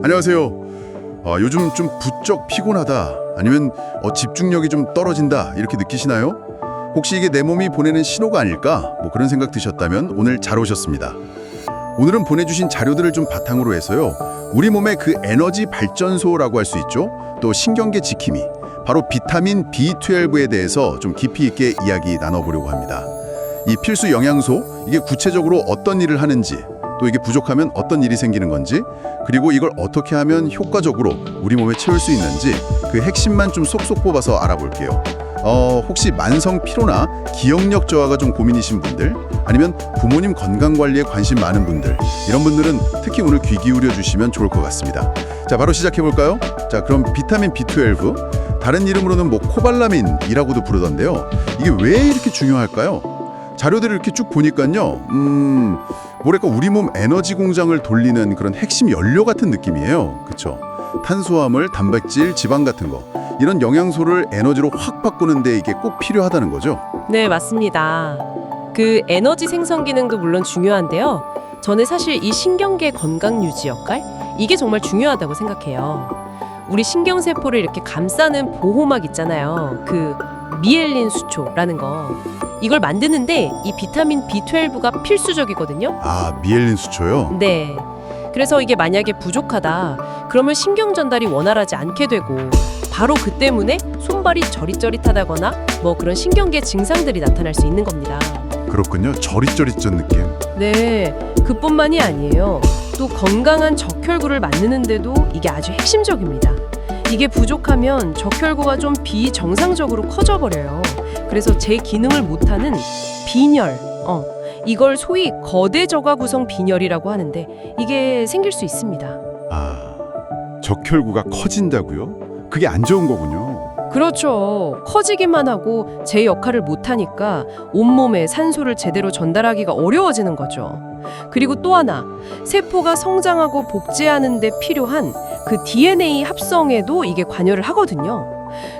안녕하세요. 요즘 좀 부쩍 피곤하다, 아니면 집중력이 좀 떨어진다 이렇게 느끼시나요? 혹시 이게 내 몸이 보내는 신호가 아닐까? 그런 생각 드셨다면 오늘 잘 오셨습니다. 오늘은 보내주신 자료들을 좀 바탕으로 해서요, 우리 몸의 그 에너지 발전소라고 할 수 있죠. 또 신경계 지킴이, 바로 비타민 B12에 대해서 좀 깊이 있게 이야기 나눠보려고 합니다. 이 필수 영양소, 이게 구체적으로 어떤 일을 하는지, 또 이게 부족하면 어떤 일이 생기는 건지, 그리고 이걸 어떻게 하면 효과적으로 우리 몸에 채울 수 있는지 그 핵심만 좀 쏙쏙 뽑아서 알아볼게요. 혹시 만성 피로나 기억력 저하가 좀 고민이신 분들, 아니면 부모님 건강 관리에 관심 많은 분들, 이런 분들은 특히 오늘 귀 기울여 주시면 좋을 것 같습니다. 자, 바로 시작해 볼까요? 자, 그럼 비타민 B12, 다른 이름으로는 코발라민이라고도 부르던데요. 이게 왜 이렇게 중요할까요? 자료들을 이렇게 쭉 보니까요, 뭐랄까 우리 몸 에너지 공장을 돌리는 그런 핵심 연료 같은 느낌이에요. 그렇죠? 탄수화물, 단백질, 지방 같은 거, 이런 영양소를 에너지로 확 바꾸는데 이게 꼭 필요하다는 거죠. 네, 맞습니다. 그 에너지 생성 기능도 물론 중요한데요. 저는 사실 이 신경계 건강 유지 역할, 이게 정말 중요하다고 생각해요. 우리 신경세포를 이렇게 감싸는 보호막 있잖아요. 그 미엘린 수초라는 거. 이걸 만드는데 이 비타민 B12가 필수적이거든요. 아, 미엘린 수초요? 네. 그래서 이게 만약에 부족하다, 그러면 신경 전달이 원활하지 않게 되고, 바로 그 때문에 손발이 저릿저릿하다거나 그런 신경계 증상들이 나타날 수 있는 겁니다. 그렇군요. 저릿저릿한 느낌. 네, 그뿐만이 아니에요. 또 건강한 적혈구를 만드는데도 이게 아주 핵심적입니다. 이게 부족하면 적혈구가 좀 비정상적으로 커져버려요. 그래서 제 기능을 못하는 빈혈, 이걸 소위 거대 저가 구성 빈혈이라고 하는데, 이게 생길 수 있습니다. 아, 적혈구가 커진다고요? 그게 안 좋은 거군요. 그렇죠. 커지기만 하고 제 역할을 못하니까 온몸에 산소를 제대로 전달하기가 어려워지는 거죠. 그리고 또 하나, 세포가 성장하고 복제하는 데 필요한 그 DNA 합성에도 이게 관여를 하거든요.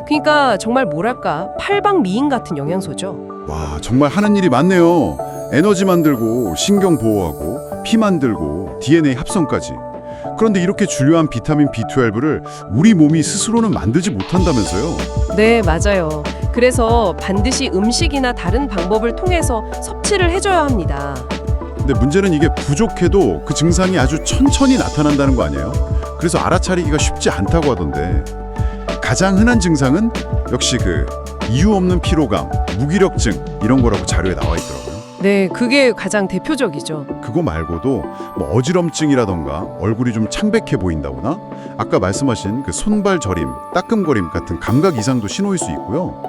그러니까 정말 뭐랄까, 팔방미인 같은 영양소죠. 와, 정말 하는 일이 많네요. 에너지 만들고, 신경 보호하고, 피 만들고, DNA 합성까지. 그런데 이렇게 중요한 비타민 B12를 우리 몸이 스스로는 만들지 못한다면서요? 네, 맞아요. 그래서 반드시 음식이나 다른 방법을 통해서 섭취를 해줘야 합니다. 근데 문제는 이게 부족해도 그 증상이 아주 천천히 나타난다는 거 아니에요? 그래서 알아차리기가 쉽지 않다고 하던데, 가장 흔한 증상은 역시 그 이유 없는 피로감, 무기력증, 이런 거라고 자료에 나와 있더라고요. 네, 그게 가장 대표적이죠. 그거 말고도 어지럼증이라던가 얼굴이 좀 창백해 보인다거나, 아까 말씀하신 그 손발 저림, 따끔거림 같은 감각 이상도 신호일 수 있고요.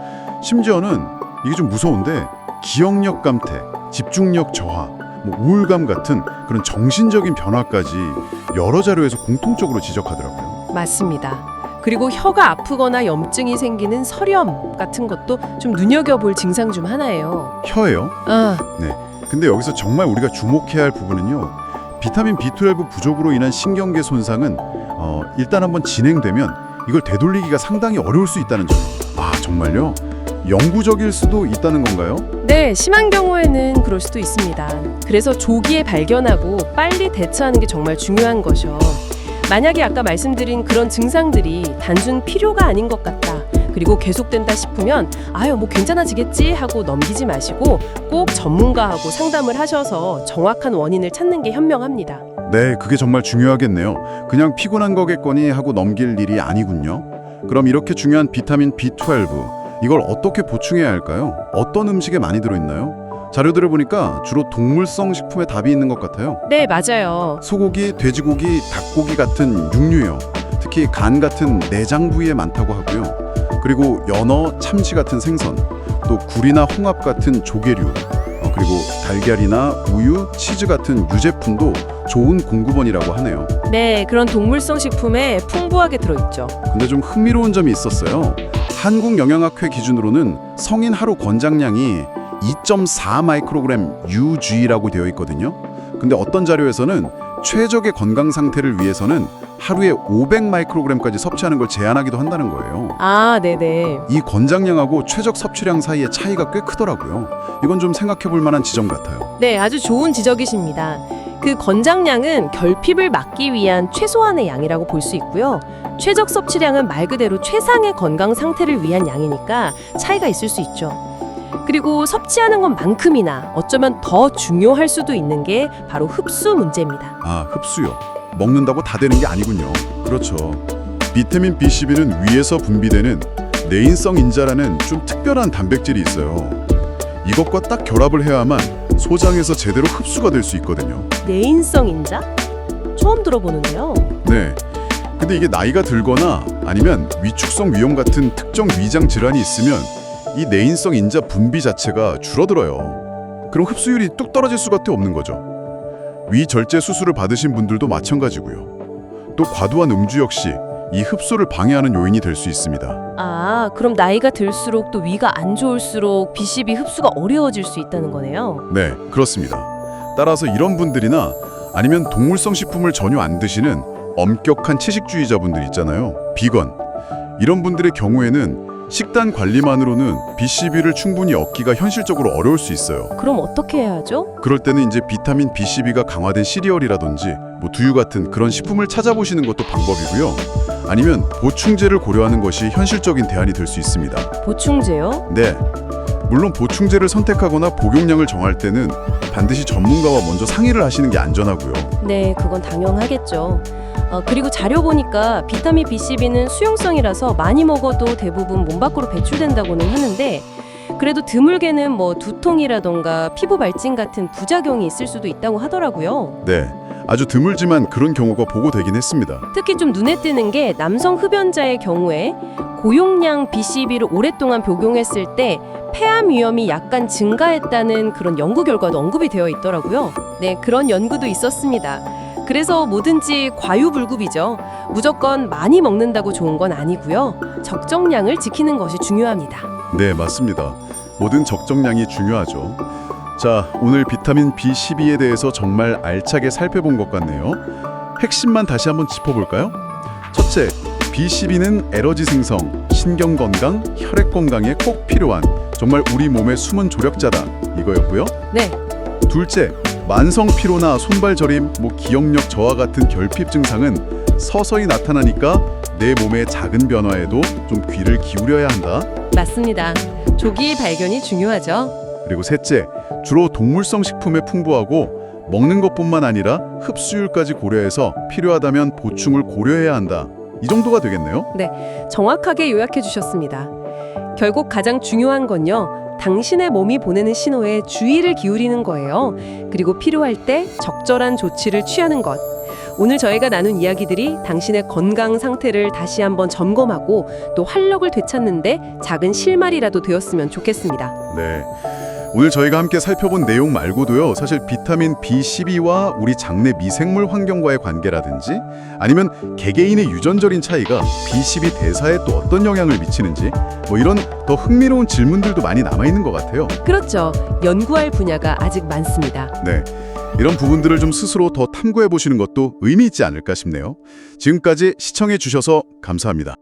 심지어는 이게 좀 무서운데 기억력 감퇴, 집중력 저하, 우울감 같은 그런 정신적인 변화까지 여러 자료에서 공통적으로 지적하더라고요. 맞습니다. 그리고 혀가 아프거나 염증이 생기는 설염 같은 것도 좀 눈여겨볼 증상 중 하나예요. 혀예요? 아, 네. 근데 여기서 정말 우리가 주목해야 할 부분은요, 비타민 B12 부족으로 인한 신경계 손상은 일단 한번 진행되면 이걸 되돌리기가 상당히 어려울 수 있다는 점. 아, 정말요? 영구적일 수도 있다는 건가요? 네, 심한 경우에는 그럴 수도 있습니다. 그래서 조기에 발견하고 빨리 대처하는 게 정말 중요한 거죠. 만약에 아까 말씀드린 그런 증상들이 단순 필요가 아닌 것 같다, 그리고 계속된다 싶으면 괜찮아지겠지 하고 넘기지 마시고 꼭 전문가하고 상담을 하셔서 정확한 원인을 찾는 게 현명합니다. 네, 그게 정말 중요하겠네요. 그냥 피곤한 거겠거니 하고 넘길 일이 아니군요. 그럼 이렇게 중요한 비타민 B12, 이걸 어떻게 보충해야 할까요? 어떤 음식에 많이 들어있나요? 자료들을 보니까 주로 동물성 식품에 답이 있는 것 같아요. 네, 맞아요. 소고기, 돼지고기, 닭고기 같은 육류요. 특히 간 같은 내장 부위에 많다고 하고요. 그리고 연어, 참치 같은 생선, 또 굴이나 홍합 같은 조개류, 그리고 달걀이나 우유, 치즈 같은 유제품도 좋은 공급원이라고 하네요. 네, 그런 동물성 식품에 풍부하게 들어있죠. 근데 좀 흥미로운 점이 있었어요. 한국영양학회 기준으로는 성인 하루 권장량이 2.4 마이크로그램 UG라고 되어 있거든요. 근데 어떤 자료에서는 최적의 건강 상태를 위해서는 하루에 500 마이크로그램까지 섭취하는 걸 제한하기도 한다는 거예요. 아, 네네. 이 권장량하고 최적 섭취량 사이의 차이가 꽤 크더라고요. 이건 좀 생각해 볼 만한 지점 같아요. 네, 아주 좋은 지적이십니다. 그 권장량은 결핍을 막기 위한 최소한의 양이라고 볼 수 있고요. 최적 섭취량은 말 그대로 최상의 건강 상태를 위한 양이니까 차이가 있을 수 있죠. 그리고 섭취하는 것만큼이나 어쩌면 더 중요할 수도 있는 게 바로 흡수 문제입니다. 아, 흡수요. 먹는다고 다 되는 게 아니군요. 그렇죠. 비타민 B12는 위에서 분비되는 내인성 인자라는 좀 특별한 단백질이 있어요. 이것과 딱 결합을 해야만 소장에서 제대로 흡수가 될 수 있거든요. 내인성 인자? 처음 들어보는데요. 네. 근데 이게 나이가 들거나 아니면 위축성 위염 같은 특정 위장 질환이 있으면 이 내인성 인자 분비 자체가 줄어들어요. 그럼 흡수율이 뚝 떨어질 수밖에 없는 거죠. 위절제 수술을 받으신 분들도 마찬가지고요. 또 과도한 음주 역시 이 흡수를 방해하는 요인이 될 수 있습니다. 아, 그럼 나이가 들수록 또 위가 안 좋을수록 B12 흡수가 어려워질 수 있다는 거네요. 네, 그렇습니다. 따라서 이런 분들이나 아니면 동물성 식품을 전혀 안 드시는 엄격한 채식주의자분들 있잖아요. 비건. 이런 분들의 경우에는 식단 관리만으로는 B12를 충분히 얻기가 현실적으로 어려울 수 있어요. 그럼 어떻게 해야 하죠? 그럴 때는 이제 비타민 B12가 강화된 시리얼이라든지 뭐 두유 같은 그런 식품을 찾아보시는 것도 방법이고요. 아니면 보충제를 고려하는 것이 현실적인 대안이 될 수 있습니다. 보충제요? 네. 물론 보충제를 선택하거나 복용량을 정할 때는 반드시 전문가와 먼저 상의를 하시는 게 안전하고요. 네, 그건 당연하겠죠. 그리고 자료 보니까 비타민 B12는 수용성이라서 많이 먹어도 대부분 몸 밖으로 배출된다고는 하는데 그래도 드물게는 뭐 두통이라던가 피부 발진 같은 부작용이 있을 수도 있다고 하더라고요. 네. 아주 드물지만 그런 경우가 보고되긴 했습니다. 특히 좀 눈에 띄는 게 남성 흡연자의 경우에 고용량 B12를 오랫동안 복용했을 때 폐암 위험이 약간 증가했다는 그런 연구 결과도 언급이 되어 있더라고요. 네, 그런 연구도 있었습니다. 그래서 뭐든지 과유불급이죠. 무조건 많이 먹는다고 좋은 건 아니고요. 적정량을 지키는 것이 중요합니다. 네, 맞습니다. 모든 적정량이 중요하죠. 자, 오늘 비타민 B12에 대해서 정말 알차게 살펴본 것 같네요. 핵심만 다시 한번 짚어볼까요? 첫째, B12는 에너지 생성, 신경 건강, 혈액 건강에 꼭 필요한 정말 우리 몸의 숨은 조력자다 이거였고요. 네, 둘째, 만성 피로나 손발 저림, 기억력 저하 같은 결핍 증상은 서서히 나타나니까 내 몸의 작은 변화에도 좀 귀를 기울여야 한다. 맞습니다. 조기 발견이 중요하죠. 그리고 셋째, 주로 동물성 식품에 풍부하고 먹는 것뿐만 아니라 흡수율까지 고려해서 필요하다면 보충을 고려해야 한다. 이 정도가 되겠네요. 정확하게 요약해 주셨습니다. 결국 가장 중요한 건요. 당신의 몸이 보내는 신호에 주의를 기울이는 거예요. 그리고 필요할 때 적절한 조치를 취하는 것. 오늘 저희가 나눈 이야기들이 당신의 건강 상태를 다시 한번 점검하고 또 활력을 되찾는데 작은 실마리라도 되었으면 좋겠습니다. 네. 오늘 저희가 함께 살펴본 내용 말고도요. 사실 비타민 B12와 우리 장내 미생물 환경과의 관계라든지 아니면 개개인의 유전적인 차이가 B12 대사에 또 어떤 영향을 미치는지 이런 더 흥미로운 질문들도 많이 남아있는 것 같아요. 그렇죠. 연구할 분야가 아직 많습니다. 네. 이런 부분들을 좀 스스로 더 탐구해 보시는 것도 의미 있지 않을까 싶네요. 지금까지 시청해 주셔서 감사합니다.